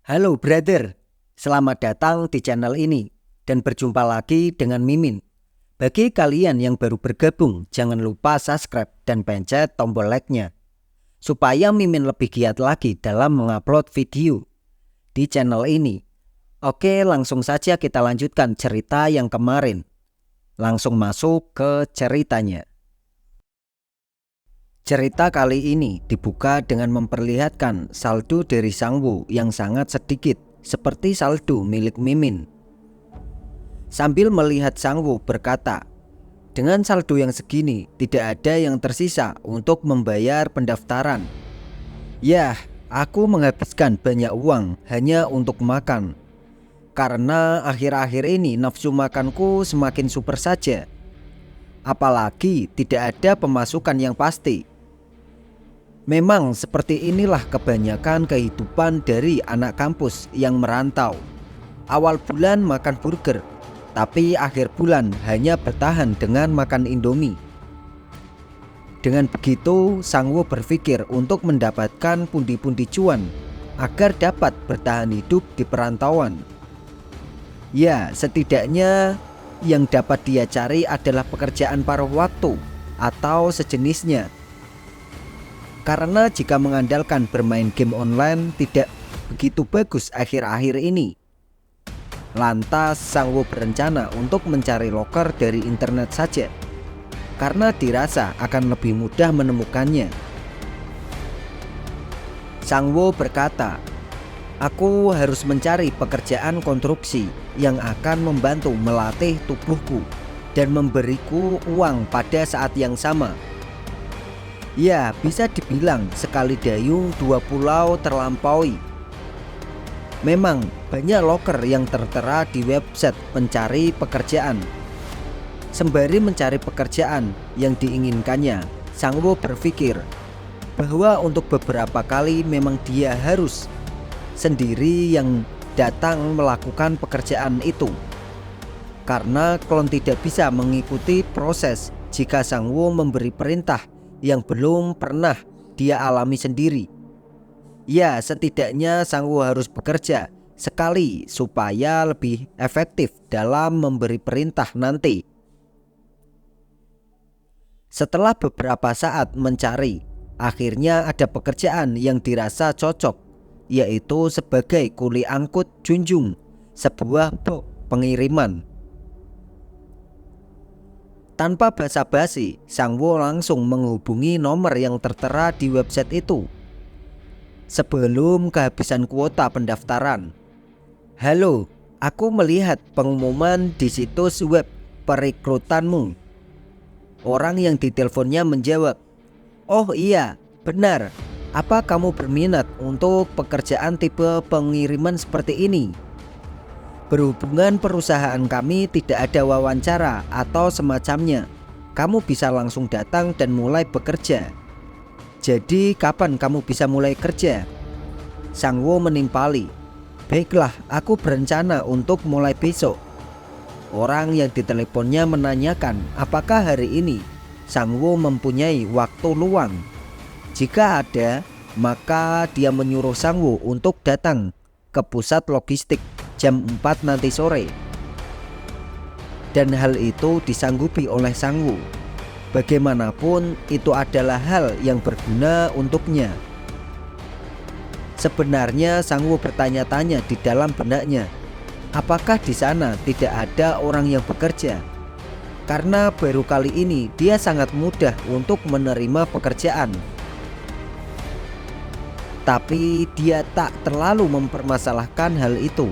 Halo brother, selamat datang di channel ini dan berjumpa lagi dengan Mimin. Bagi kalian yang baru bergabung, jangan lupa subscribe dan pencet tombol like-nya supaya Mimin lebih giat lagi dalam mengupload video di channel ini. Oke, langsung saja kita lanjutkan cerita yang kemarin. Langsung masuk ke ceritanya. Cerita kali ini dibuka dengan memperlihatkan saldo dari Sangwoo yang sangat sedikit, seperti saldo milik Mimin. Sambil melihat Sangwoo berkata, dengan saldo yang segini tidak ada yang tersisa untuk membayar pendaftaran. Yah, aku menghabiskan banyak uang hanya untuk makan. Karena akhir-akhir ini nafsu makanku semakin super saja. Apalagi tidak ada pemasukan yang pasti. Memang seperti inilah kebanyakan kehidupan dari anak kampus yang merantau. Awal bulan makan burger, tapi akhir bulan hanya bertahan dengan makan Indomie. Dengan begitu, Sangwoo berpikir untuk mendapatkan pundi-pundi cuan agar dapat bertahan hidup di perantauan. Ya, setidaknya yang dapat dia cari adalah pekerjaan paruh waktu atau sejenisnya. Karena jika mengandalkan bermain game online tidak begitu bagus akhir-akhir ini. Lantas Sangwoo berencana untuk mencari loker dari internet saja, karena dirasa akan lebih mudah menemukannya. Sangwoo berkata, aku harus mencari pekerjaan konstruksi yang akan membantu melatih tubuhku dan memberiku uang pada saat yang sama. Ya, bisa dibilang sekali dayung dua pulau terlampaui. Memang banyak loker yang tertera di website pencari pekerjaan. Sembari mencari pekerjaan yang diinginkannya, Sangwoo berpikir bahwa untuk beberapa kali memang dia harus sendiri yang datang melakukan pekerjaan itu. Karena klon tidak bisa mengikuti proses jika Sangwoo memberi perintah yang belum pernah dia alami sendiri. Ya, setidaknya Sangwoo harus bekerja sekali supaya lebih efektif dalam memberi perintah nanti. Setelah beberapa saat mencari, akhirnya ada pekerjaan yang dirasa cocok, yaitu sebagai kuli angkut junjung sebuah box pengiriman. Tanpa basa-basi, Sangwoo langsung menghubungi nomor yang tertera di website itu. Sebelum kehabisan kuota pendaftaran. Halo, aku melihat pengumuman di situs web perekrutanmu. Orang yang diteleponnya menjawab, oh iya, benar. Apa kamu berminat untuk pekerjaan tipe pengiriman seperti ini? Berhubungan perusahaan kami tidak ada wawancara atau semacamnya. Kamu bisa langsung datang dan mulai bekerja. Jadi kapan kamu bisa mulai kerja? Sangwoo menimpali. Baiklah, aku berencana untuk mulai besok. Orang yang diteleponnya menanyakan apakah hari ini Sangwoo mempunyai waktu luang. Jika ada, maka dia menyuruh Sangwoo untuk datang ke pusat logistik jam 4 nanti sore. Dan hal itu disanggupi oleh Sangwoo. Bagaimanapun itu adalah hal yang berguna untuknya. Sebenarnya Sangwoo bertanya-tanya di dalam benaknya, apakah di sana tidak ada orang yang bekerja? Karena baru kali ini dia sangat mudah untuk menerima pekerjaan. Tapi dia tak terlalu mempermasalahkan hal itu.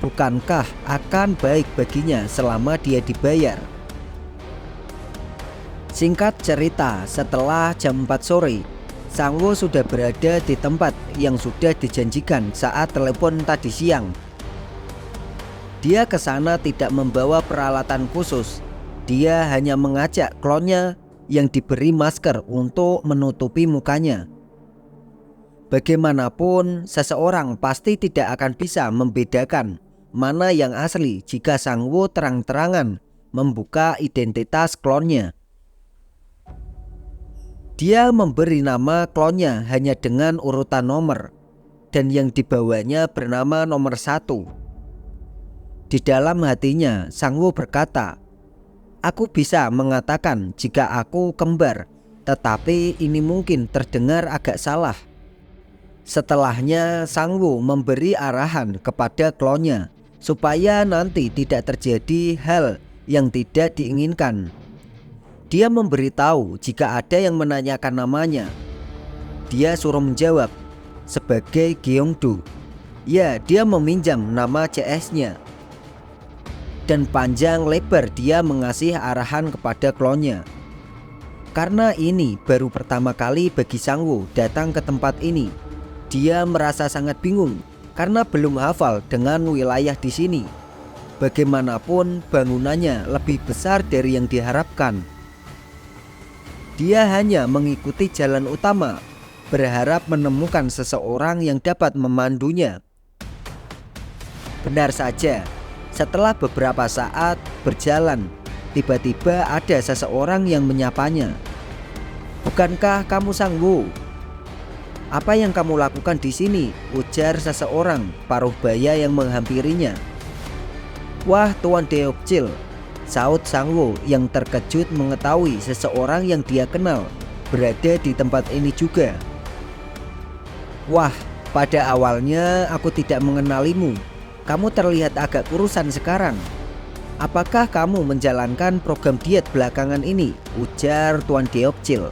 Bukankah akan baik baginya selama dia dibayar? Singkat cerita, setelah jam 4 sore, Sangwoo sudah berada di tempat yang sudah dijanjikan saat telepon tadi siang. Dia ke sana tidak membawa peralatan khusus. Dia hanya mengajak klonnya yang diberi masker untuk menutupi mukanya. Bagaimanapun, seseorang pasti tidak akan bisa membedakan mana yang asli jika Sangwoo terang-terangan membuka identitas klonnya. Dia memberi nama klonnya hanya dengan urutan nomor, dan yang dibawanya bernama nomor 1. Di dalam hatinya, Sangwoo berkata, "Aku bisa mengatakan jika aku kembar, tetapi ini mungkin terdengar agak salah." Setelahnya, Sangwoo memberi arahan kepada klonnya supaya nanti tidak terjadi hal yang tidak diinginkan. Dia memberitahu jika ada yang menanyakan namanya. Dia suruh menjawab sebagai Gyeongdo. Ya, dia meminjam nama CS-nya. Dan panjang lebar dia mengasih arahan kepada klonnya. Karena ini baru pertama kali bagi Sangwoo datang ke tempat ini, dia merasa sangat bingung karena belum hafal dengan wilayah di sini. Bagaimanapun bangunannya lebih besar dari yang diharapkan. Dia hanya mengikuti jalan utama, berharap menemukan seseorang yang dapat memandunya. Benar saja, setelah beberapa saat berjalan, tiba-tiba ada seseorang yang menyapanya. "Bukankah kamu Sangwoo? Apa yang kamu lakukan di sini?" ujar seseorang paruh baya yang menghampirinya. "Wah, Tuan Deokjil," saut Sangwoo yang terkejut mengetahui seseorang yang dia kenal berada di tempat ini juga. "Wah, pada awalnya aku tidak mengenalimu. Kamu terlihat agak kurusan sekarang. Apakah kamu menjalankan program diet belakangan ini?" ujar Tuan Deokjil.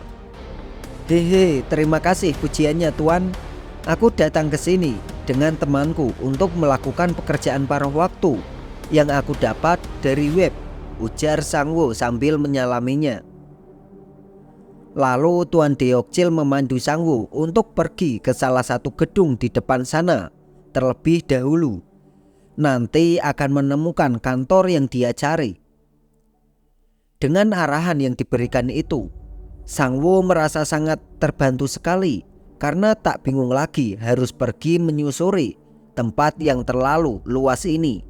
"Hehe, terima kasih pujiannya Tuan. Aku datang ke sini dengan temanku untuk melakukan pekerjaan paruh waktu yang aku dapat dari web," ujar Sangwoo sambil menyalaminya. Lalu Tuan Deokjil memandu Sangwoo untuk pergi ke salah satu gedung di depan sana terlebih dahulu. Nanti akan menemukan kantor yang dia cari. Dengan arahan yang diberikan itu, Sangwoo merasa sangat terbantu sekali karena tak bingung lagi harus pergi menyusuri tempat yang terlalu luas ini.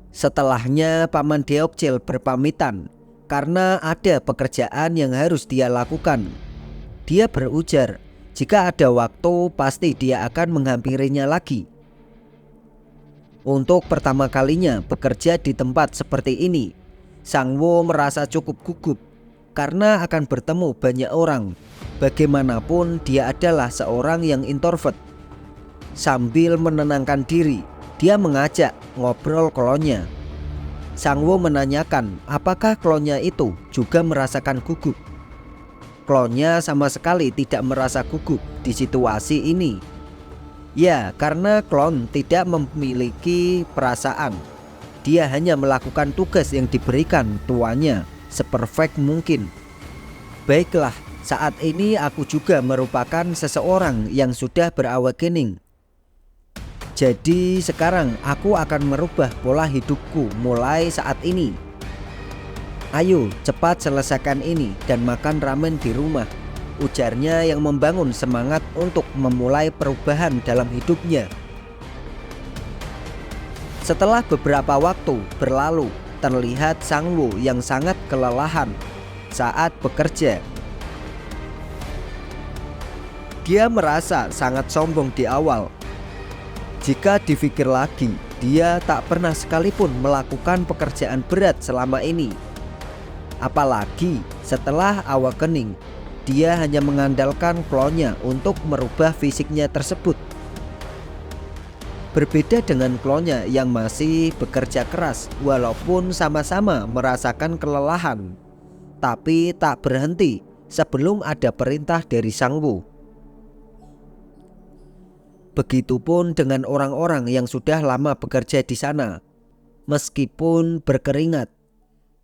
Setelahnya Paman Deokjil berpamitan karena ada pekerjaan yang harus dia lakukan. Dia berujar jika ada waktu pasti dia akan menghampirinya lagi. Untuk pertama kalinya bekerja di tempat seperti ini, Sangwoo merasa cukup gugup karena akan bertemu banyak orang. Bagaimanapun dia adalah seorang yang introvert. Sambil menenangkan diri, dia mengajak ngobrol klonnya. Sangwoo menanyakan apakah klonnya itu juga merasakan gugup. Klonnya sama sekali tidak merasa gugup di situasi ini. Ya, karena klon tidak memiliki perasaan. Dia hanya melakukan tugas yang diberikan tuannya seperfect mungkin. "Baiklah, saat ini aku juga merupakan seseorang yang sudah berawakening. Jadi sekarang aku akan merubah pola hidupku mulai saat ini. Ayo cepat selesaikan ini dan makan ramen di rumah," ujarnya yang membangun semangat untuk memulai perubahan dalam hidupnya. Setelah beberapa waktu berlalu, terlihat Sangwoo yang sangat kelelahan saat bekerja. Dia merasa sangat sombong di awal. Jika dipikir lagi, dia tak pernah sekalipun melakukan pekerjaan berat selama ini. Apalagi setelah awakening, dia hanya mengandalkan klonnya untuk merubah fisiknya tersebut. Berbeda dengan klonnya yang masih bekerja keras walaupun sama-sama merasakan kelelahan, tapi tak berhenti sebelum ada perintah dari Sangwoo. Begitupun dengan orang-orang yang sudah lama bekerja di sana. Meskipun berkeringat,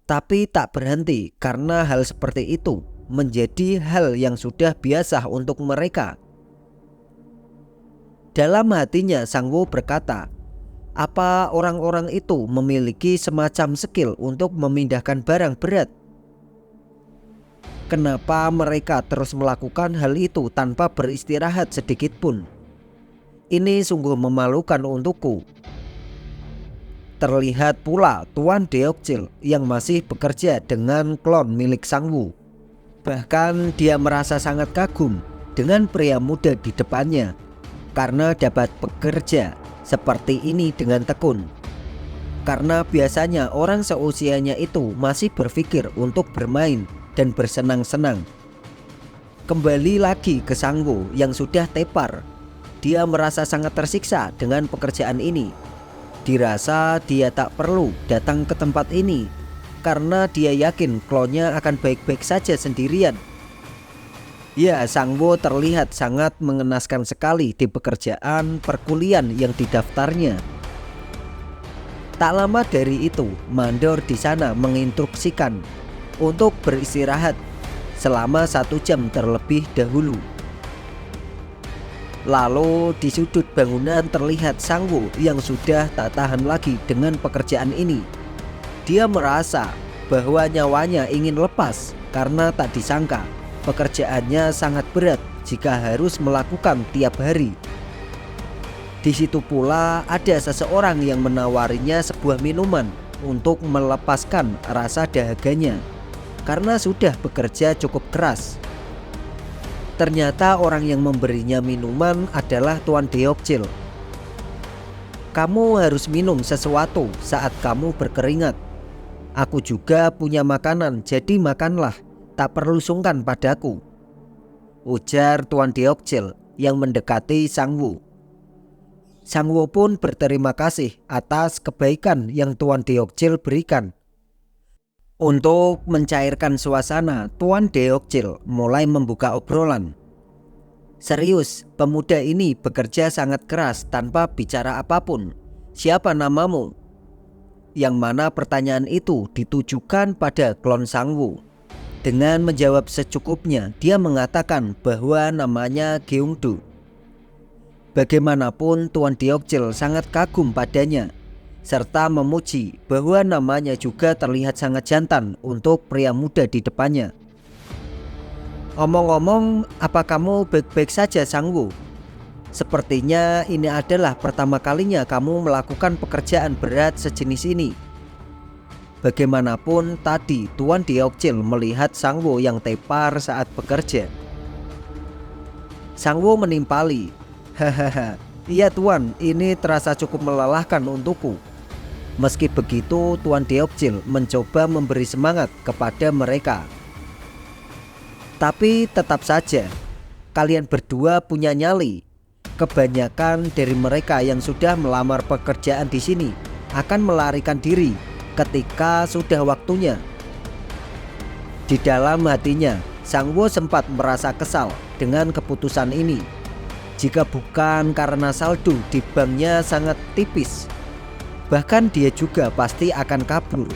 tapi tak berhenti karena hal seperti itu menjadi hal yang sudah biasa untuk mereka. Dalam hatinya Sangwoo berkata, apa orang-orang itu memiliki semacam skill untuk memindahkan barang berat? Kenapa mereka terus melakukan hal itu tanpa beristirahat sedikit pun? Ini sungguh memalukan untukku. Terlihat pula Tuan Deokjil yang masih bekerja dengan klon milik Sang Wu. Bahkan dia merasa sangat kagum dengan pria muda di depannya karena dapat bekerja seperti ini dengan tekun. Karena biasanya orang seusianya itu masih berpikir untuk bermain dan bersenang-senang. Kembali lagi ke Sang Wu yang sudah tepar. Dia merasa sangat tersiksa dengan pekerjaan ini. Dirasa dia tak perlu datang ke tempat ini karena dia yakin klonnya akan baik-baik saja sendirian. Ya, Sang Wu terlihat sangat mengenaskan sekali di pekerjaan perkuliahan yang didaftarnya. Tak lama dari itu, mandor di sana menginstruksikan untuk beristirahat selama 1 jam terlebih dahulu. Lalu di sudut bangunan terlihat Sang Wu yang sudah tak tahan lagi dengan pekerjaan ini. Dia merasa bahwa nyawanya ingin lepas karena tak disangka pekerjaannya sangat berat jika harus melakukan tiap hari. Di situ pula ada seseorang yang menawarinya sebuah minuman untuk melepaskan rasa dahaganya karena sudah bekerja cukup keras. Ternyata orang yang memberinya minuman adalah Tuan Deokjil. Kamu harus minum sesuatu saat kamu berkeringat. Aku juga punya makanan, jadi makanlah, tak perlu sungkan padaku, ujar Tuan Deokjil yang mendekati Sang Wu. Sang Wu pun berterima kasih atas kebaikan yang Tuan Deokjil berikan. Untuk mencairkan suasana, Tuan Deokjil mulai membuka obrolan. Serius, pemuda ini bekerja sangat keras tanpa bicara apapun. Siapa namamu? Yang mana pertanyaan itu ditujukan pada klon Sang Wu. Dengan menjawab secukupnya, dia mengatakan bahwa namanya Gyeongdu. Bagaimanapun Tuan Deokjil sangat kagum padanya, serta memuji bahwa namanya juga terlihat sangat jantan untuk pria muda di depannya. Omong-omong, apa kamu baik-baik saja, Sang Wu? Sepertinya ini adalah pertama kalinya kamu melakukan pekerjaan berat sejenis ini. Bagaimanapun tadi Tuan Deokjil melihat Sang Wu yang tepar saat bekerja. Sang Wu menimpali. Hahaha, iya Tuan, ini terasa cukup melelahkan untukku. Meski begitu, Tuan Deokjil mencoba memberi semangat kepada mereka. Tapi tetap saja, kalian berdua punya nyali. Kebanyakan dari mereka yang sudah melamar pekerjaan di sini akan melarikan diri ketika sudah waktunya. Di dalam hatinya, Sang Wu sempat merasa kesal dengan keputusan ini. Jika bukan karena saldo di banknya sangat tipis, bahkan dia juga pasti akan kabur.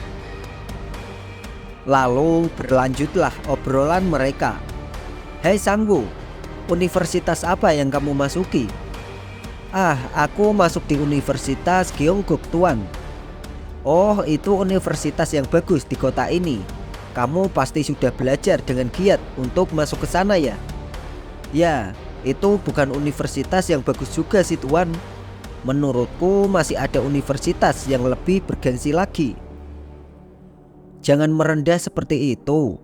Lalu berlanjutlah obrolan mereka. Hei Sang Wu, universitas apa yang kamu masuki? Aku masuk di Universitas Gyeongguk Tuan. Oh, itu universitas yang bagus di kota ini. Kamu pasti sudah belajar dengan giat untuk masuk ke sana ya? Ya, itu bukan universitas yang bagus juga sih Tuan. Menurutku masih ada universitas yang lebih bergengsi lagi. Jangan merendah seperti itu.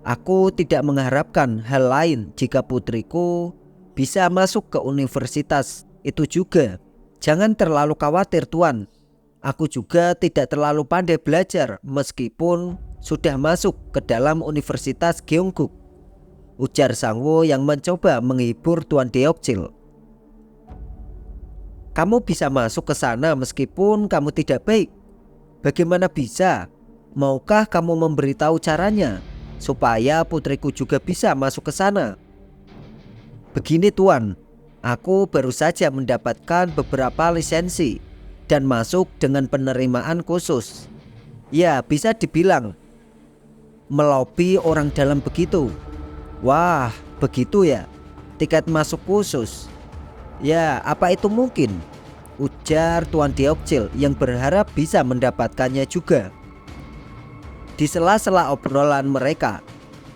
Aku tidak mengharapkan hal lain jika putriku bisa masuk ke universitas itu juga. Jangan terlalu khawatir Tuan. Aku juga tidak terlalu pandai belajar meskipun sudah masuk ke dalam Universitas Gyeongguk, ujar Sang Wu yang mencoba menghibur Tuan Deokjil. Kamu bisa masuk ke sana meskipun kamu tidak baik. Bagaimana bisa? Maukah kamu memberitahu caranya supaya putriku juga bisa masuk ke sana? Begini Tuan, aku baru saja mendapatkan beberapa lisensi dan masuk dengan penerimaan khusus. Ya, bisa dibilang melobi orang dalam begitu. Wah, begitu ya? Tiket masuk khusus. Ya, apa itu mungkin? Ujar Tuan Deokjil yang berharap bisa mendapatkannya juga. Di sela-sela obrolan mereka,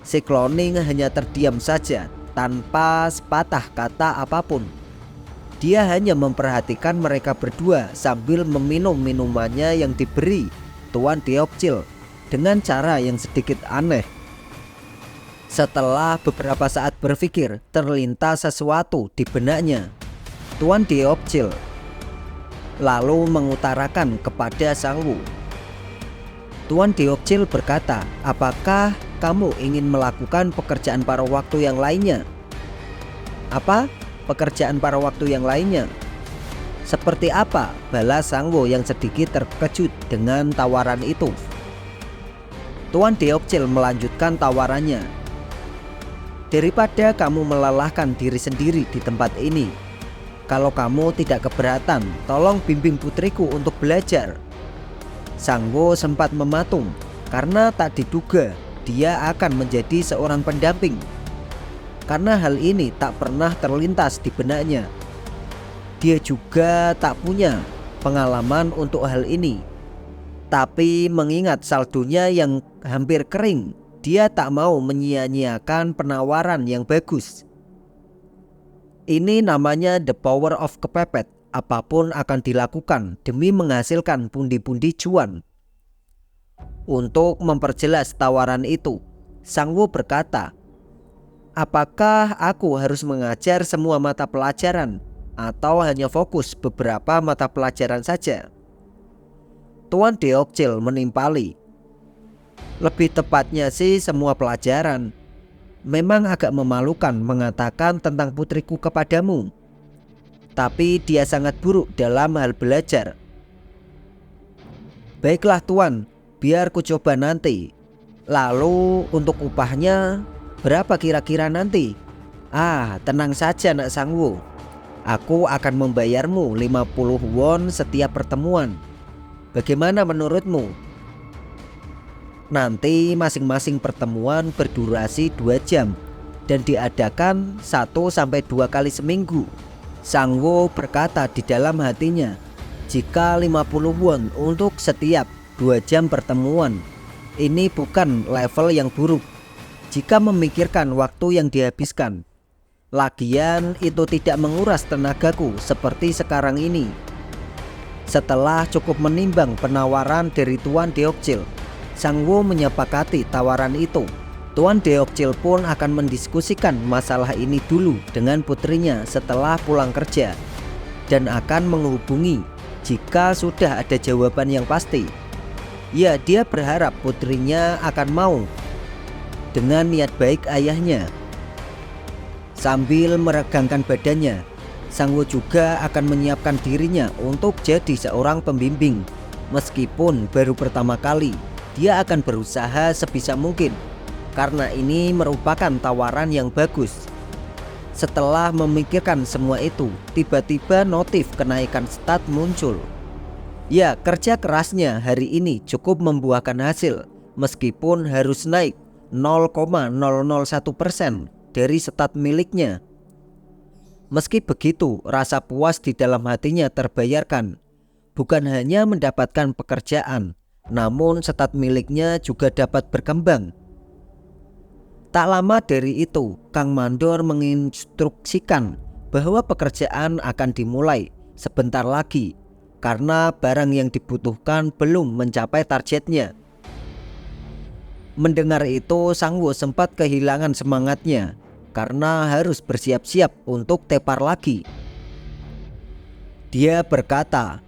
si cloning hanya terdiam saja tanpa sepatah kata apapun. Dia hanya memperhatikan mereka berdua sambil meminum minumannya yang diberi Tuan Deokcil dengan cara yang sedikit aneh. Setelah beberapa saat berpikir, terlintas sesuatu di benaknya. Tuan Deokcil lalu mengutarakan kepada Sangwoo. Tuan Deokcil berkata, "Apakah kamu ingin melakukan pekerjaan paruh waktu yang lainnya?" "Apa? Pekerjaan paruh waktu yang lainnya? Seperti apa?" balas Sangwoo yang sedikit terkejut dengan tawaran itu. Tuan Deokcil melanjutkan tawarannya. "Daripada kamu melelahkan diri sendiri di tempat ini, kalau kamu tidak keberatan, tolong bimbing putriku untuk belajar." Sangwoo sempat mematung karena tak diduga dia akan menjadi seorang pendamping. Karena hal ini tak pernah terlintas di benaknya. Dia juga tak punya pengalaman untuk hal ini. Tapi mengingat saldonya yang hampir kering, dia tak mau menyia-nyiakan penawaran yang bagus. Ini namanya the power of kepepet. Apapun akan dilakukan demi menghasilkan pundi-pundi cuan. Untuk memperjelas tawaran itu, Sangwoo berkata, "Apakah aku harus mengajar semua mata pelajaran atau hanya fokus beberapa mata pelajaran saja?" Tuan Deokcil menimpali, "Lebih tepatnya sih semua pelajaran. Memang agak memalukan mengatakan tentang putriku kepadamu, tapi dia sangat buruk dalam hal belajar." "Baiklah Tuan, biar ku coba nanti. Lalu untuk upahnya berapa kira-kira nanti?" Tenang saja nak Sangwoo. Aku akan membayarmu 50 won setiap pertemuan. Bagaimana menurutmu?" Nanti masing-masing pertemuan berdurasi 2 jam dan diadakan 1-2 kali seminggu. Sangwoo berkata di dalam hatinya, jika 50 won untuk setiap 2 jam pertemuan, ini bukan level yang buruk jika memikirkan waktu yang dihabiskan. Lagian itu tidak menguras tenagaku seperti sekarang ini. Setelah cukup menimbang penawaran dari Tuan Deokcil, Sangwoo menyepakati tawaran itu. Tuan Deokcil pun akan mendiskusikan masalah ini dulu dengan putrinya setelah pulang kerja, dan akan menghubungi jika sudah ada jawaban yang pasti. Ya, dia berharap putrinya akan mau dengan niat baik ayahnya. Sambil meregangkan badannya, Sangwoo juga akan menyiapkan dirinya untuk jadi seorang pembimbing. Meskipun baru pertama kali, dia akan berusaha sebisa mungkin karena ini merupakan tawaran yang bagus. Setelah memikirkan semua itu, tiba-tiba notif kenaikan stat muncul. Ya, kerja kerasnya hari ini cukup membuahkan hasil, meskipun harus naik 0,001% dari stat miliknya. Meski begitu, rasa puas di dalam hatinya terbayarkan. Bukan hanya mendapatkan pekerjaan, namun stat miliknya juga dapat berkembang. Tak lama dari itu, Kang Mandor menginstruksikan bahwa pekerjaan akan dimulai sebentar lagi karena barang yang dibutuhkan belum mencapai targetnya. Mendengar itu, Sangwoo sempat kehilangan semangatnya karena harus bersiap-siap untuk tepar lagi. Dia berkata,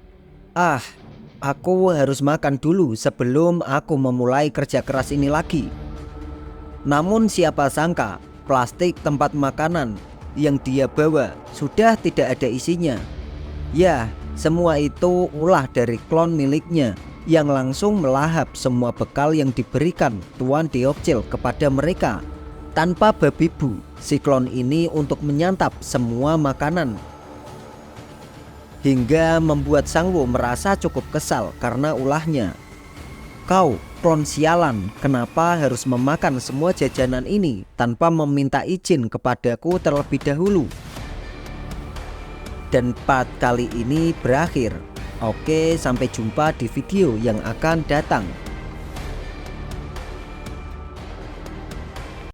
aku harus makan dulu sebelum aku memulai kerja keras ini lagi." Namun siapa sangka plastik tempat makanan yang dia bawa sudah tidak ada isinya. Ya, semua itu ulah dari klon miliknya yang langsung melahap semua bekal yang diberikan Tuan Deokcil kepada mereka. Tanpa babi bu, si klon ini untuk menyantap semua makanan, hingga membuat Sangwoo merasa cukup kesal karena ulahnya. "Kau klon sialan, kenapa harus memakan semua jajanan ini tanpa meminta izin kepadaku terlebih dahulu?" Dan part kali ini berakhir. Oke, sampai jumpa di video yang akan datang.